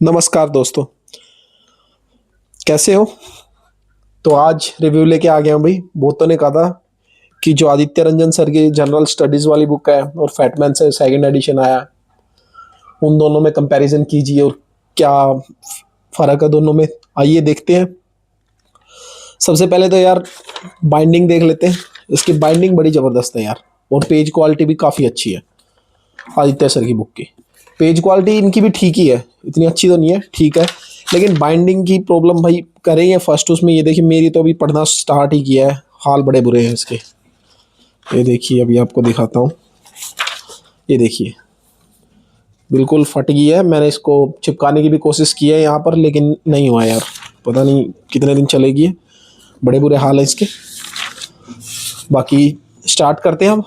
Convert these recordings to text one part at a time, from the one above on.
नमस्कार दोस्तों, कैसे हो। तो आज रिव्यू लेके आ गया हूँ भाई। बहुतों ने कहा था कि जो आदित्य रंजन सर की जनरल स्टडीज वाली बुक है और फैटमैन से सेकंड एडिशन आया, उन दोनों में कंपैरिजन कीजिए और क्या फ़र्क है दोनों में। आइए देखते हैं। सबसे पहले तो यार बाइंडिंग देख लेते हैं। इसकी बाइंडिंग बड़ी ज़बरदस्त है यार, और पेज क्वालिटी भी काफ़ी अच्छी है आदित्य सर की बुक की। पेज क्वालिटी इनकी भी ठीक ही है, इतनी अच्छी तो नहीं है, ठीक है। लेकिन बाइंडिंग की प्रॉब्लम भाई करेंगे फर्स्ट उसमें। ये देखिए, मेरी तो अभी पढ़ना स्टार्ट ही किया है, हाल बड़े बुरे हैं इसके। ये देखिए, अभी आपको दिखाता हूँ। ये देखिए, बिल्कुल फट गई है। मैंने इसको चिपकाने की भी कोशिश की है यहाँ पर, लेकिन नहीं हुआ यार। पता नहीं कितने दिन चलेगी ये। बड़े बुरे हाल है इसके। बाकी स्टार्ट करते हैं हम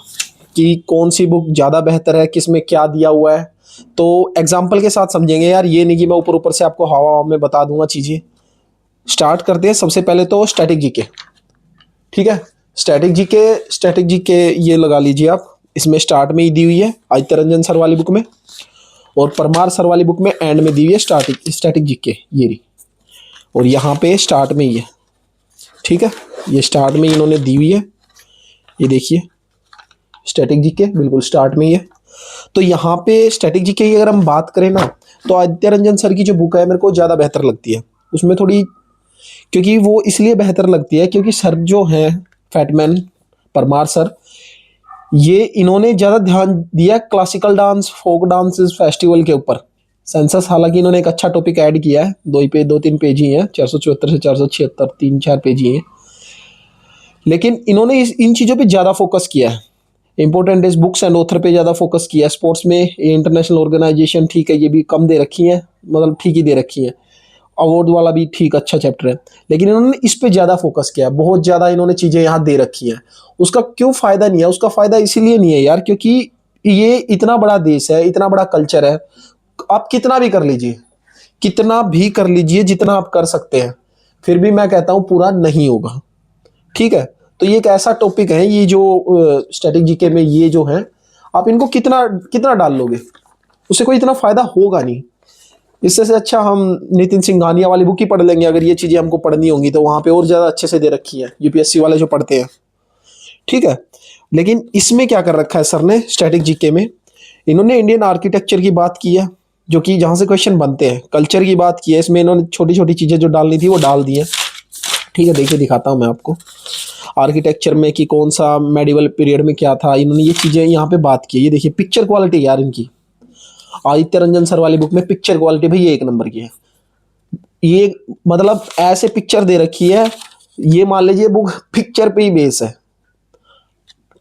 कि कौन सी बुक ज़्यादा बेहतर है, किस में क्या दिया हुआ है। तो एग्जाम्पल के साथ समझेंगे यार, ये नहीं कि मैं ऊपर ऊपर से आपको हवा हवा में बता दूंगा चीज़ें। स्टार्ट करते हैं। सबसे पहले तो स्टैटिक जीके, ठीक है। स्टैटिक जीके ये लगा लीजिए आप। इसमें स्टार्ट में ही दी हुई है आदित्य रंजन सर वाली बुक में, और परमार सर वाली बुक में एंड में दी हुई है स्टैटिक जीके ये रही। और यहाँ पे स्टार्ट में ही है, ठीक है। ये स्टार्ट में इन्होंने दी हुई है, ये देखिए स्टैटिक जीके बिल्कुल स्टार्ट में ही है। तो यहाँ पे स्टैटिक जीके की अगर हम बात करें ना, तो आदित्य रंजन सर की जो बुक है मेरे को ज़्यादा बेहतर लगती है उसमें थोड़ी। क्योंकि वो इसलिए बेहतर लगती है क्योंकि सर जो हैं फैटमैन परमार सर, ये इन्होंने ज़्यादा ध्यान दिया classical dance, folk dances, festival के ऊपर। सेंसस हालांकि इन्होंने एक अच्छा टॉपिक ऐड किया है, दो तीन पेज ही हैं, 474 से 476, 3-4 पेज ही हैं। लेकिन इन्होंने इन चीज़ों पे ज़्यादा फोकस किया है। इंपॉर्टेंट इस बुक्स एंड ऑथर पे ज़्यादा फोकस किया है। स्पोर्ट्स में ये इंटरनेशनल ऑर्गेनाइजेशन ठीक है, ये भी कम दे रखी हैं, मतलब ठीक ही दे रखी हैं। अवार्ड वाला भी ठीक अच्छा चैप्टर है, लेकिन इन्होंने इस पे ज़्यादा फोकस किया है। बहुत ज़्यादा इन्होंने चीज़ें यहाँ दे रखी हैं। उसका क्यों फ़ायदा नहीं है? उसका फ़ायदा इसीलिए नहीं है यार क्योंकि ये इतना बड़ा देश है, इतना बड़ा कल्चर है। आप कितना भी कर लीजिए, कितना भी कर लीजिए, जितना आप कर सकते हैं, फिर भी मैं कहता हूँ पूरा नहीं होगा, ठीक है। तो ये एक ऐसा टॉपिक है, ये जो स्टैटिक जीके में ये जो है, आप इनको कितना कितना डाल लोगे, उससे कोई इतना फायदा होगा नहीं। इससे से अच्छा हम नितिन सिंघानिया वाली बुक ही पढ़ लेंगे। अगर ये चीजें हमको पढ़नी होंगी तो वहां पे और ज्यादा अच्छे से दे रखी है यूपीएससी वाले जो पढ़ते हैं, ठीक है। लेकिन इसमें क्या कर रखा है सर ने स्टैटिक जीके में, इन्होंने इंडियन आर्किटेक्चर की बात की है, जो कि जहां से क्वेश्चन बनते हैं। कल्चर की बात की है, इसमें इन्होंने छोटी छोटी चीजें जो डालनी थी वो डाल दी है, ठीक है। देखिए दिखाता हूँ मैं आपको आर्किटेक्चर में कि कौन सा मेडिवल पीरियड में क्या था, इन्होंने ये चीज़ें यहाँ पे बात की है। ये देखिए पिक्चर क्वालिटी यार इनकी, आदित्य रंजन सर वाली बुक में पिक्चर क्वालिटी भाई एक नंबर की है। ये मतलब ऐसे पिक्चर दे रखी है, ये मान लीजिए बुक पिक्चर पे ही बेस है,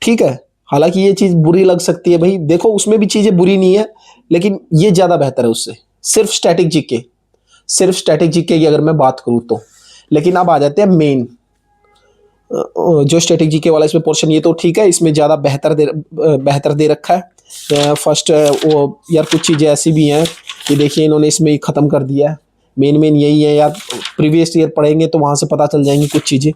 ठीक है। हालांकि ये चीज़ बुरी लग सकती है भाई, देखो उसमें भी चीज़ें बुरी नहीं है, लेकिन ये ज़्यादा बेहतर है उससे। सिर्फ स्टैटिक जीके की अगर मैं बात करूँ तो। लेकिन अब आ जाते हैं मेन जो स्टैटिक जीके वाला इसमें पोर्शन, ये तो ठीक है, इसमें ज़्यादा बेहतर दे रखा है। फर्स्ट वो यार कुछ चीज़ें ऐसी भी हैं, ये देखिए इन्होंने इसमें ही ख़त्म कर दिया है। मेन यही है यार, प्रीवियस ईयर पढ़ेंगे तो वहाँ से पता चल जाएंगी कुछ चीज़ें।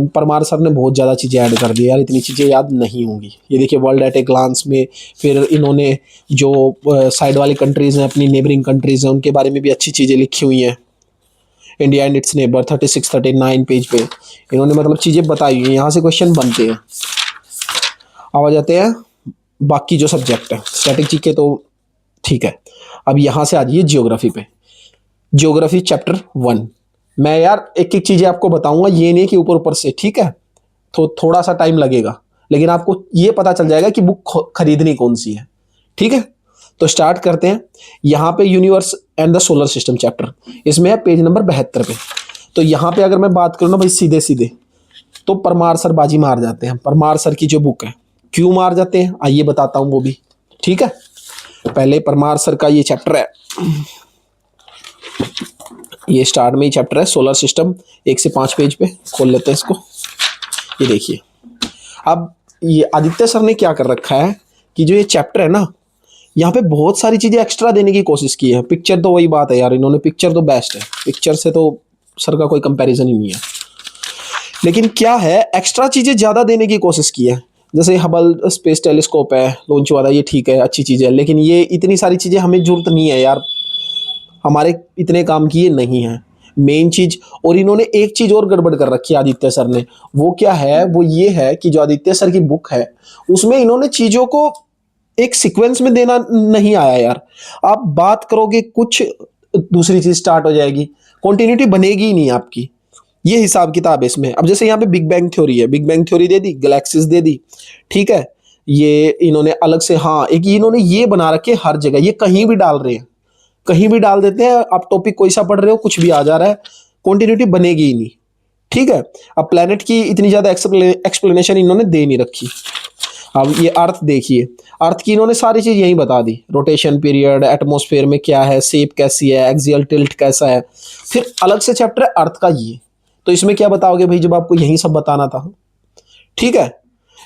परमार सर ने बहुत ज़्यादा चीज़ें ऐड कर दी यार, इतनी चीज़ें याद नहीं होंगी। ये देखिए वर्ल्ड एट ए ग्लांस में, फिर इन्होंने जो साइड वाली कंट्रीज़ हैं, अपनी नेबरिंग कंट्रीज़ हैं, उनके बारे में भी अच्छी चीज़ें लिखी हुई हैं। India and it's neighbour 36-39 page पे इन्होंने मतलब चीज़ें बताई हुई हैं, यहाँ से क्वेश्चन बनते हैं। अब आ जाते हैं बाकी जो सब्जेक्ट है स्टैटिक जीके तो ठीक है। अब यहाँ से आ जाइए जियोग्राफी पे। जियोग्राफी चैप्टर 1, मैं यार एक एक चीज़ें आपको बताऊंगा, ये नहीं कि ऊपर ऊपर से, ठीक है। तो थोड़ा सा टाइम लगेगा, लेकिन आपको ये पता चल जाएगा कि बुक खरीदनी कौन सी है, ठीक है। तो स्टार्ट करते हैं। यहाँ पे universe and the solar system chapter, इसमें है पेज नंबर 72 पे। तो यहाँ पे अगर मैं बात करूँ ना भाई सीधे सीधे, तो परमार सर बाजी मार जाते हैं। परमार सर की जो बुक है, क्यों मार जाते हैं आइए बताता हूँ वो भी, ठीक है। पहले परमार सर का ये चैप्टर है, ये स्टार्ट में ही चैप्टर है सोलर सिस्टम, 1 से 5 पेज पे खोल लेते हैं इसको। ये देखिए, अब ये आदित्य सर ने क्या कर रखा है कि जो ये चैप्टर है ना, यहाँ पे बहुत सारी चीज़ें एक्स्ट्रा देने की कोशिश की है। पिक्चर तो वही बात है यार, इन्होंने पिक्चर तो बेस्ट है, पिक्चर से तो सर का कोई कंपैरिजन ही नहीं है। लेकिन क्या है, एक्स्ट्रा चीज़ें ज़्यादा देने की कोशिश की है। जैसे हबल स्पेस टेलीस्कोप है लॉन्च वाला, ये ठीक है अच्छी चीज़ है, लेकिन ये इतनी सारी चीज़ें हमें जरूरत नहीं है यार। हमारे इतने काम की ये नहीं है मेन चीज। और इन्होंने एक चीज और गड़बड़ कर रखी है आदित्य सर ने, वो क्या है, वो ये है कि जो आदित्य सर की बुक है उसमें इन्होंने चीजों को एक सीक्वेंस में देना नहीं आया यार। आप बात करोगे कुछ दूसरी चीज स्टार्ट हो जाएगी, कंटिन्यूटी बनेगी ही नहीं आपकी। ये हिसाब किताब है इसमें। अब जैसे यहाँ पे बिग बैंग थ्योरी है, बिग बैंग थ्योरी दे दी, गैलेक्सीज दे दी, ठीक है। ये इन्होंने अलग से, हाँ एक इन्होंने ये बना रखे हर जगह, ये कहीं भी डाल रहे हैं, कहीं भी डाल देते हैं। आप टॉपिक कोई सा पढ़ रहे हो कुछ भी आ जा रहा है, कंटिन्यूटी बनेगी ही नहीं, ठीक है। अब प्लेनेट की इतनी ज्यादा एक्सप्लेनेशन इन्होंने दे नहीं रखी। अब ये अर्थ देखिए, अर्थ की इन्होंने सारी चीज यही बता दी, रोटेशन पीरियड, एटमॉस्फेयर में क्या है, शेप कैसी है, एक्सियल टिल्ट कैसा है। फिर अलग से चैप्टर है अर्थ का ये, तो इसमें क्या बताओगे भाई जब आपको यही सब बताना था, ठीक है।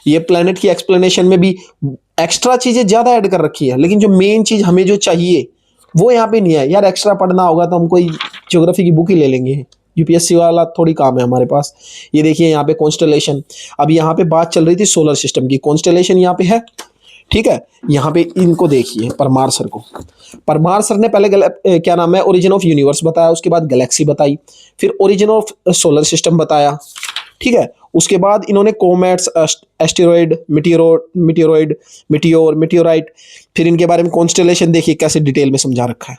ये प्लेनेट की एक्सप्लेनेशन में भी एक्स्ट्रा चीजें ज्यादा ऐड कर रखी है, लेकिन जो मेन चीज हमें जो चाहिए वो यहाँ पे नहीं है यार। एक्स्ट्रा पढ़ना होगा तो हम कोई ज्योग्राफी की बुक ही ले लेंगे, यूपीएससी वाला थोड़ी काम है हमारे पास। ये देखिए यहाँ पे कॉन्स्टलेशन, अब यहाँ पे बात चल रही थी सोलर सिस्टम की, कॉन्स्टलेशन यहाँ पे है, ठीक है। यहाँ पे इनको देखिए परमार सर को, परमार सर ने पहले क्या नाम है ओरिजिन ऑफ यूनिवर्स बताया, उसके बाद गैलेक्सी बताई, फिर ओरिजिन ऑफ सोलर सिस्टम बताया, ठीक है। उसके बाद इन्होंने कोमेट्स, एस्टेरॉइड, मिटियोर, मिटियोराइट, फिर इनके बारे में कॉन्स्टलेशन देखिए कैसे डिटेल में समझा रखा है।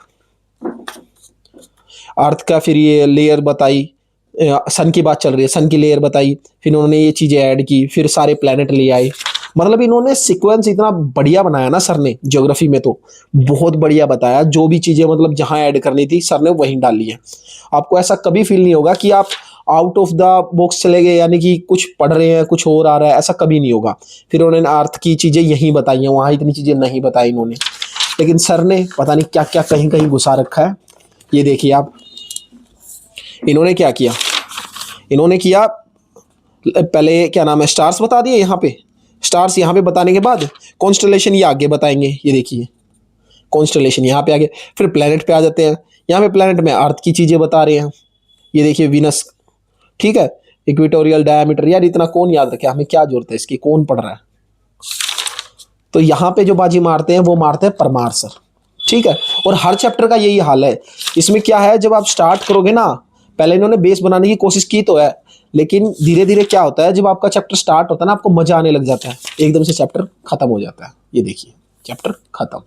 अर्थ का फिर ये लेयर बताई, सन की बात चल रही है, सन की लेयर बताई, फिर इन्होंने ये चीजें ऐड की, फिर सारे प्लेनेट ले आए। मतलब इन्होंने सीक्वेंस इतना बढ़िया बनाया ना सर ने, ज्योग्राफी में तो बहुत बढ़िया बताया। जो भी चीजें मतलब जहां ऐड करनी थी सर ने वहीं डाली है। आपको ऐसा कभी फील नहीं होगा कि आप आउट ऑफ द बॉक्स चले गए, यानी कि कुछ पढ़ रहे हैं कुछ और आ रहा है, ऐसा कभी नहीं होगा। फिर उन्होंने अर्थ की चीजें यहीं बताई हैं, वहां इतनी चीजें नहीं बताई इन्होंने, लेकिन सर ने पता नहीं क्या क्या कहीं कहीं घुसा रखा है। ये देखिए आप, इन्होंने क्या किया, इन्होंने किया पहले क्या नाम है स्टार्स बता दिए, यहाँ पे स्टार्स यहाँ पे बताने के बाद कॉन्स्टलेशन ये आगे बताएंगे। ये देखिए कॉन्स्टलेशन यहाँ पे आगे, फिर प्लेनेट पे आ जाते हैं। यहाँ पे प्लेनेट में अर्थ की चीजें बता रहे हैं। ये देखिए वीनस, ठीक है, इक्वेटोरियल डायमीटर, यार इतना कौन याद रखे, हमें क्या जरूरत है इसकी, कौन पढ़ रहा है। तो यहाँ पे जो बाजी मारते हैं वो मारते हैं परमार सर, ठीक है। और हर चैप्टर का यही हाल है। इसमें क्या है, जब आप स्टार्ट करोगे ना, पहले इन्होंने बेस बनाने की कोशिश की तो है, लेकिन धीरे धीरे क्या होता है, जब आपका चैप्टर स्टार्ट होता है ना, आपको मजा आने लग जाता है, एकदम से चैप्टर खत्म हो जाता है। ये देखिए चैप्टर खत्म,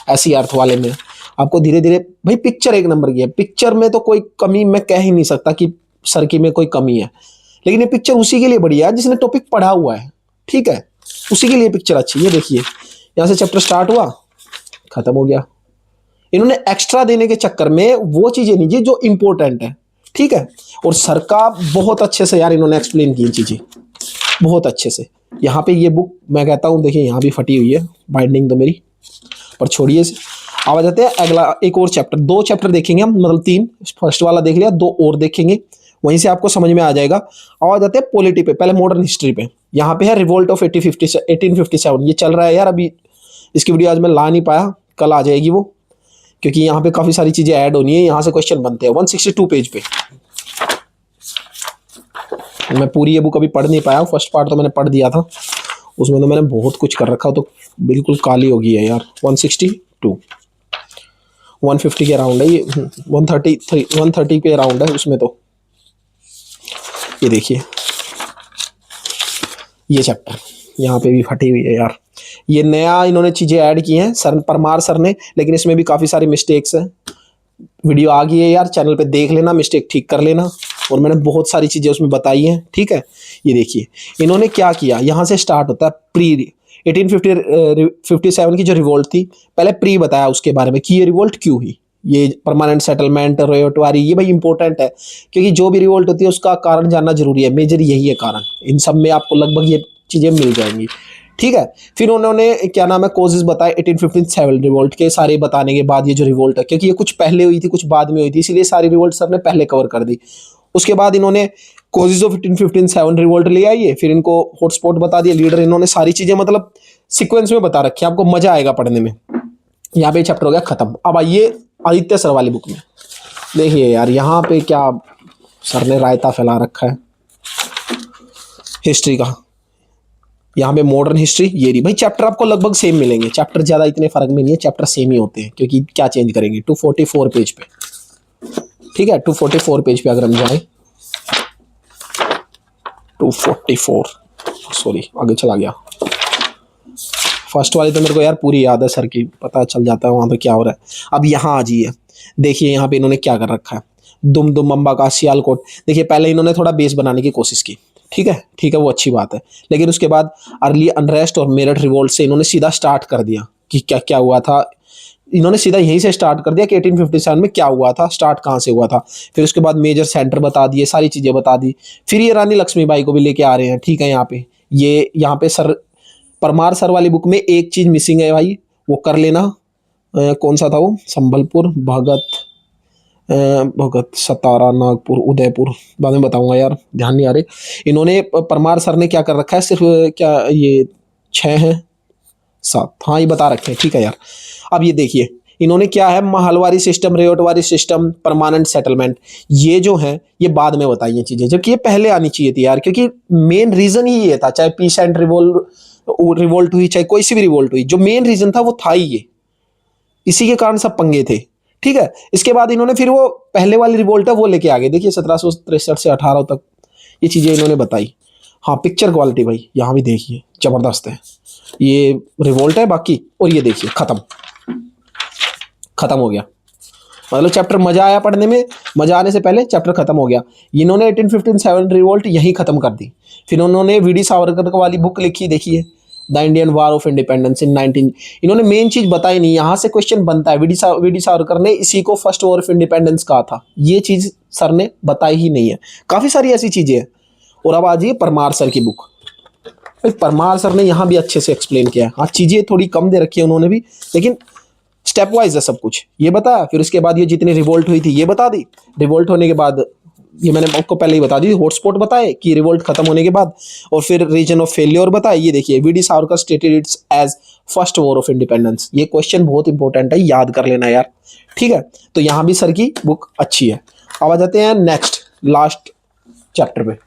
ऐसी अर्थ वाले में आपको धीरे धीरे, भाई पिक्चर एक नंबर की है, पिक्चर में तो कोई कमी मैं कह ही नहीं सकता कि सर की में कोई कमी है, लेकिन ये पिक्चर उसी के लिए बढ़िया है जिसने टॉपिक पढ़ा हुआ है, ठीक है, उसी के लिए पिक्चर अच्छी है। ये देखिए यहाँ से चैप्टर स्टार्ट हुआ, खत्म हो गया। इन्होंने एक्स्ट्रा देने के चक्कर में वो चीजें नहीं दी जो इंपॉर्टेंट है, ठीक है। और सर का बहुत अच्छे से यार इन्होंने एक्सप्लेन की चीजें, बहुत अच्छे से। यहाँ पे ये बुक मैं कहता हूँ, देखिए यहाँ भी फटी हुई है बाइंडिंग तो मेरी, पर छोड़िए इसे। आ जाते हैं अगला एक और चैप्टर, 2 चैप्टर देखेंगे हम, मतलब 3, फर्स्ट वाला देख लिया, 2 और देखेंगे, वहीं से आपको समझ में आ जाएगा। आ जाते हैं पॉलिटी पे, पहले मॉडर्न हिस्ट्री पे। यहाँ पे है रिवोल्ट ऑफ 1857, ये चल रहा है यार अभी। इसकी वीडियो आज मैं ला नहीं पाया, कल आ जाएगी वो, क्योंकि यहाँ पे काफी सारी चीजें ऐड होनी है, यहाँ से क्वेश्चन बनते हैं 162 पेज पे। मैं पूरी ये बुक अभी पढ़ नहीं पाया, फर्स्ट पार्ट तो मैंने पढ़ दिया था, उसमें तो मैंने बहुत कुछ कर रखा, तो बिल्कुल काली हो गई है यार। 162 150 के अराउंड है ये, 130 के अराउंड है उसमें तो। ये देखिए ये चैप्टर यहाँ पे भी फटी हुई है यार। ये नया इन्होंने चीजें ऐड की हैं सर, परमार सर ने, लेकिन इसमें भी काफी सारी मिस्टेक्स हैं। वीडियो आ गई है यार, चैनल पे देख लेना, मिस्टेक ठीक कर लेना, और मैंने बहुत सारी चीजें उसमें बताई हैं, ठीक है। ये देखिए इन्होंने क्या किया, यहाँ से स्टार्ट होता है प्री 1857 की जो रिवोल्ट थी, पहले प्री बताया उसके बारे में कि ये रिवोल्ट क्यों हुई, ये परमानेंट सेटलमेंट, रोयोटवारी, ये भाई इंपॉर्टेंट है, क्योंकि जो भी रिवोल्ट होती है उसका कारण जानना जरूरी है, मेजर यही है कारण। इन सब में आपको लगभग ये चीजें मिल जाएंगी, ठीक है। फिर उन्होंने क्या नाम है कोजेस बताए 1857 रिवोल्ट के, सारे बताने के बाद ये जो रिवोल्ट है, क्योंकि ये कुछ पहले हुई थी कुछ बाद में हुई थी, इसलिए सारी रिवोल्ट सर ने पहले कवर कर दी। उसके बाद इन्होंने कोजेस ऑफ 1857 रिवोल्ट ले आई है, फिर इनको हॉटस्पॉट बता दिया, लीडर, इन्होंने सारी चीजें मतलब सीक्वेंस में बता रखी है, आपको मजा आएगा पढ़ने में। यहाँ पे चैप्टर हो गया खत्म। अब आइए आदित्य सर वाली बुक में, देखिए यार यहाँ पे क्या सर ने रायता फैला रखा है हिस्ट्री का। यहाँ पे मॉडर्न हिस्ट्री, ये रही भाई चैप्टर आपको लगभग सेम मिलेंगे, चैप्टर ज्यादा इतने फर्क में नहीं है, चैप्टर सेम ही होते हैं, क्योंकि क्या चेंज करेंगे। 244 पेज पे ठीक है, 244 पेज पे अगर हम जाए, 244, सॉरी आगे चला गया। फर्स्ट वाली तो मेरे को यार पूरी याद है सर की, पता चल जाता है वहाँ पे क्या हो रहा है। अब यहाँ आ जाइए, देखिए यहाँ पे इन्होंने क्या कर रखा है, दुम दुम अम्बा का सियालकोट। देखिए पहले इन्होंने थोड़ा बेस बनाने की कोशिश की, ठीक है ठीक है, वो अच्छी बात है, लेकिन उसके बाद अर्ली अनरेस्ट और मेरठ रिवोल्ट से इन्होंने सीधा स्टार्ट कर दिया कि क्या क्या हुआ था। इन्होंने सीधा यहीं से स्टार्ट कर दिया कि 1857 में क्या हुआ था, स्टार्ट कहाँ से हुआ था। फिर उसके बाद मेजर सेंटर बता दिए, सारी चीज़ें बता दी। फिर ये रानी लक्ष्मीबाई को भी लेके आ रहे हैं, ठीक है। यहाँ पे सर परमार सर वाली बुक में एक चीज़ मिसिंग है भाई, वो कर लेना। कौन सा था वो, संबलपुर, भगत, सतारा, नागपुर, उदयपुर, बाद में बताऊंगा यार, ध्यान नहीं आ रहे। इन्होंने परमार सर ने क्या कर रखा है, सिर्फ क्या ये 6 हैं 7, हाँ ये बता रखे हैं, ठीक है यार। अब ये देखिए इन्होंने क्या है, Mahalwari system, Ryotwari system, permanent settlement, ये जो है ये बाद में बताई ये चीजें, जबकि ये पहले आनी चाहिए थी यार, क्योंकि मेन रीजन ही ये था। चाहे पीस एंड रिवोल्ट हुई, चाहे कोई सी भी रिवोल्ट हुई, जो मेन रीजन था वो था ही ये, इसी के कारण सब पंगे थे, ठीक है। इसके बाद इन्होंने फिर वो पहले वाली रिवोल्ट है वो लेके आ गए। देखिए 1763 से 18 तक ये चीजें इन्होंने बताई। हाँ पिक्चर क्वालिटी भाई यहाँ भी देखिए जबरदस्त है, ये रिवोल्ट है बाकी, और ये देखिए खत्म हो गया। मतलब चैप्टर मजा आया पढ़ने में, मजा आने से पहले चैप्टर खत्म हो गया। इन्होंने 1857 रिवोल्ट यहीं खत्म कर दी। फिर उन्होंने वीडी सावरकर वाली बुक लिखी, देखिए the Indian war of independence in 19। इन्होंने मेन चीज बताई नहीं, यहाँ से क्वेश्चन बनता है। वीडी सावरकर ने इसी को फर्स्ट वॉर ऑफ इंडिपेंडेंस कहा था, ये चीज सर ने बताई ही नहीं है। काफी सारी ऐसी चीजें हैं। और अब आ जाइए परमार सर की बुक। परमार सर ने यहाँ भी अच्छे से एक्सप्लेन किया है। हाँ चीजें थोड़ी कम दे रखी है उन्होंने भी, लेकिन स्टेप वाइज है सब कुछ, ये बताया। फिर उसके बाद ये जितनी रिवोल्ट हुई थी ये बता दी। रिवोल्ट होने के बाद ये मैंने आपको पहले ही बता दी, हॉटस्पॉट बताए कि रिवोल्ट खत्म होने के बाद, और फिर रीजन ऑफ फेलियर बताए। ये देखिए V D Savarkar stated it's as first war of independence. ये क्वेश्चन बहुत इंपॉर्टेंट है, याद कर लेना यार, ठीक है। तो यहाँ भी सर की बुक अच्छी है। अब आ जाते हैं नेक्स्ट लास्ट चैप्टर पे।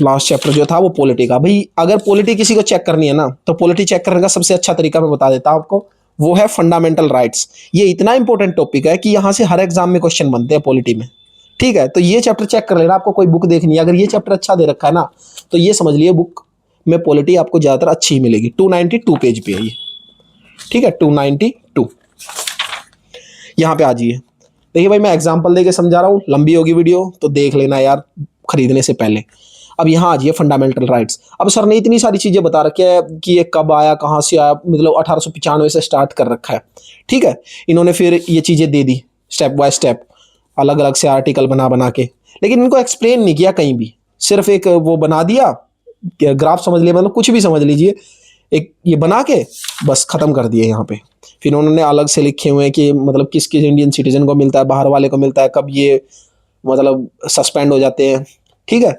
लास्ट चैप्टर जो था वो पॉलिटी का। भाई अगर पॉलिटी किसी को चेक करनी है ना, तो पॉलिटी चेक करने का सबसे अच्छा तरीका मैं बता देता हूं आपको, वो है फंडामेंटल राइट्स। ये इतना इंपॉर्टेंट टॉपिक है कि यहां से हर एग्जाम में क्वेश्चन बनते हैं पॉलिटी में, ठीक है। तो ये चैप्टर चेक कर लेना, आपको कोई बुक देखनी है, अगर ये चैप्टर अच्छा दे रखा है ना, तो ये समझ लिए बुक में पॉलिटी आपको ज्यादातर अच्छी ही मिलेगी। 292 पेज पे है ये, ठीक है, 292। यहाँ पे आ जाइए, देखिए भाई मैं एग्जाम्पल देके समझा रहा हूँ, लंबी होगी वीडियो तो देख लेना यार खरीदने से पहले। अब यहाँ आ जाइए फंडामेंटल राइट्स। अब सर ने इतनी सारी चीजें बता रखी है कि ये कब आया, कहाँ से आया, मतलब 1895 से स्टार्ट कर रखा है, ठीक है। इन्होंने फिर ये चीजें दे दी स्टेप बाय स्टेप, अलग अलग से आर्टिकल बना बना के, लेकिन इनको एक्सप्लेन नहीं किया कहीं भी, सिर्फ एक वो बना दिया, ग्राफ समझ लिया, मतलब कुछ भी समझ लीजिए, एक ये बना के बस खत्म कर दिए यहाँ पे। फिर उन्होंने अलग से लिखे हुए हैं कि मतलब किस किस इंडियन सिटीजन को मिलता है, बाहर वाले को मिलता है, कब ये मतलब सस्पेंड हो जाते हैं, ठीक है।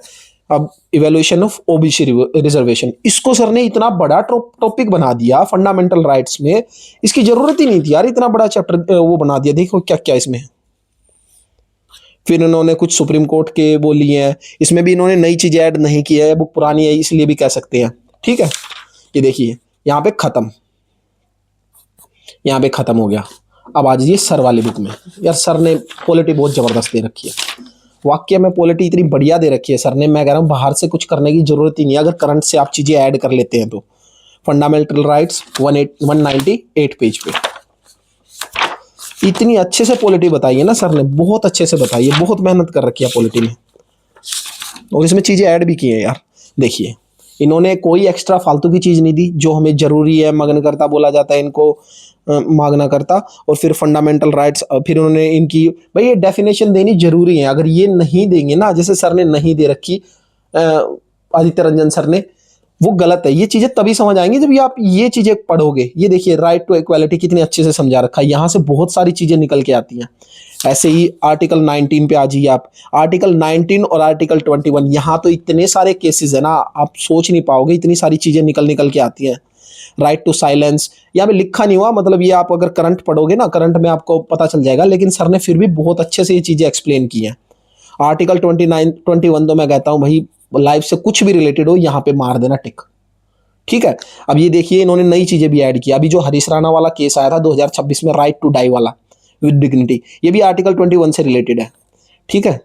अब इवैल्यूएशन ऑफ ओबीसी रिजर्वेशन, इसको सर ने इतना बड़ा टॉपिक बना दिया फंडामेंटल राइट्स में, इसकी जरूरत ही नहीं थी यार, इतना बड़ा चैप्टर वो बना दिया। देखो क्या क्या इसमें। फिर इन्होंने कुछ सुप्रीम कोर्ट के वो लिए हैं, इसमें भी इन्होंने नई चीजें ऐड नहीं की है, बुक पुरानी है इसलिए भी कह सकते हैं, ठीक है। ये देखिए यहाँ पे खत्म, यहाँ पे खत्म हो गया। अब आ जाइए सर वाली बुक में। यार सर ने पॉलिटी बहुत जबरदस्त दे रखी है, वाक्य में पॉलिटी इतनी बढ़िया दे रखी है सर ने, मैं कह रहा हूँ बाहर से कुछ करने की जरूरत ही नहीं है, अगर करंट से आप चीजें ऐड कर लेते हैं तो। फंडामेंटल राइट्स 198 पेज पे इतनी अच्छे से पॉलिटी बताई है ना सर ने, बहुत अच्छे से बताई है, बहुत मेहनत कर रखी है पॉलिटी में, और इसमें चीजें ऐड भी की है यार। देखिए इन्होंने कोई एक्स्ट्रा फालतू की चीज नहीं दी, जो हमें जरूरी है, मगनकर्ता बोला जाता है इनको, मांगना करता। और फिर फंडामेंटल राइट्स, फिर उन्होंने इनकी भाई ये डेफिनेशन देनी जरूरी है, अगर ये नहीं देंगे ना, जैसे सर ने नहीं दे रखी आदित्य रंजन सर ने, वो गलत है। ये चीजें तभी समझ आएंगी जब ये आप ये चीजें पढ़ोगे। ये देखिए राइट टू इक्वालिटी कितनी अच्छे से समझा रखा है, यहाँ से बहुत सारी चीजें निकल के आती हैं। ऐसे ही आर्टिकल 19 पे आ जाइए आप, आर्टिकल 19 और आर्टिकल 21, यहाँ तो इतने सारे केसेस है ना, आप सोच नहीं पाओगे, इतनी सारी चीजें निकल के आती हैं। राइट टू साइलेंस, यहाँ पे लिखा नहीं हुआ, मतलब ये आप अगर करंट पढ़ोगे ना, करंट में आपको पता चल जाएगा, लेकिन सर ने फिर भी बहुत अच्छे से ये चीजें एक्सप्लेन की हैं। आर्टिकल 21 तो मैं कहता हूँ भाई लाइफ से कुछ भी रिलेटेड हो यहाँ पे मार देना टिक, ठीक है। अब ये देखिए इन्होंने नई चीजें भी ऐड की, अभी जो हरीश राणा वाला केस आया था 2026 में, राइट टू डाई वाला, विद डिग्निटी, ये भी आर्टिकल 21 से रिलेटेड है, ठीक है।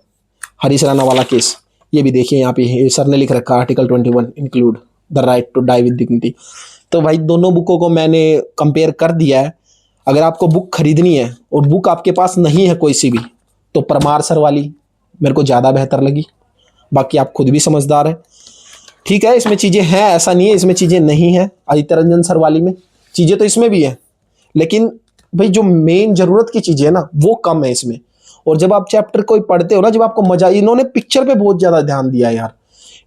हरीश राणा वाला केस, ये भी देखिए यहाँ पे सर ने लिख रखा article 21 include the right to die with dignity. तो भाई दोनों बुकों को मैंने कंपेयर कर दिया है। अगर आपको बुक खरीदनी है और बुक आपके पास नहीं है कोई सी भी, तो परमार सर वाली मेरे को ज़्यादा बेहतर लगी। बाकी आप खुद भी समझदार हैं, ठीक है। इसमें चीज़ें हैं, ऐसा नहीं है इसमें चीज़ें नहीं है। आदित्य रंजन सर वाली में चीज़ें तो इसमें भी है, लेकिन भाई जो मेन ज़रूरत की चीज़ें है ना वो कम है इसमें। और जब आप चैप्टर कोई पढ़ते हो ना, जब आपको मजा, इन्होंने पिक्चर पे बहुत ज़्यादा ध्यान दिया है यार,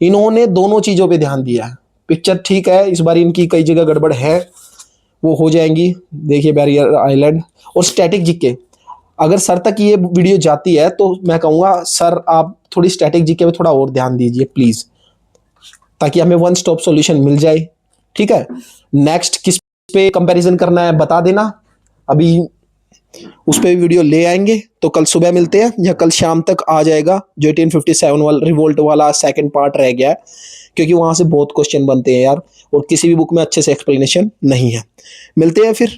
इन्होंने दोनों चीज़ों पे ध्यान दिया है। पिक्चर ठीक है, इस बार इनकी कई जगह गड़बड़ है, वो हो जाएंगी। देखिए बैरियर आइलैंड और स्टैटिक जीके, अगर सर तक ये वीडियो जाती है तो मैं कहूँगा सर आप थोड़ी स्टैटिक जीके पे थोड़ा और ध्यान दीजिए प्लीज़, ताकि हमें वन स्टॉप सॉल्यूशन मिल जाए, ठीक है। नेक्स्ट किस पे कंपैरिजन करना है बता देना, अभी उस पर भी वीडियो ले आएंगे। तो कल सुबह मिलते हैं या कल शाम तक आ जाएगा जो 1857 वाला रिवोल्ट वाला सेकंड पार्ट रह गया है, क्योंकि वहाँ से बहुत क्वेश्चन बनते हैं यार, और किसी भी बुक में अच्छे से एक्सप्लेनेशन नहीं है। मिलते हैं फिर।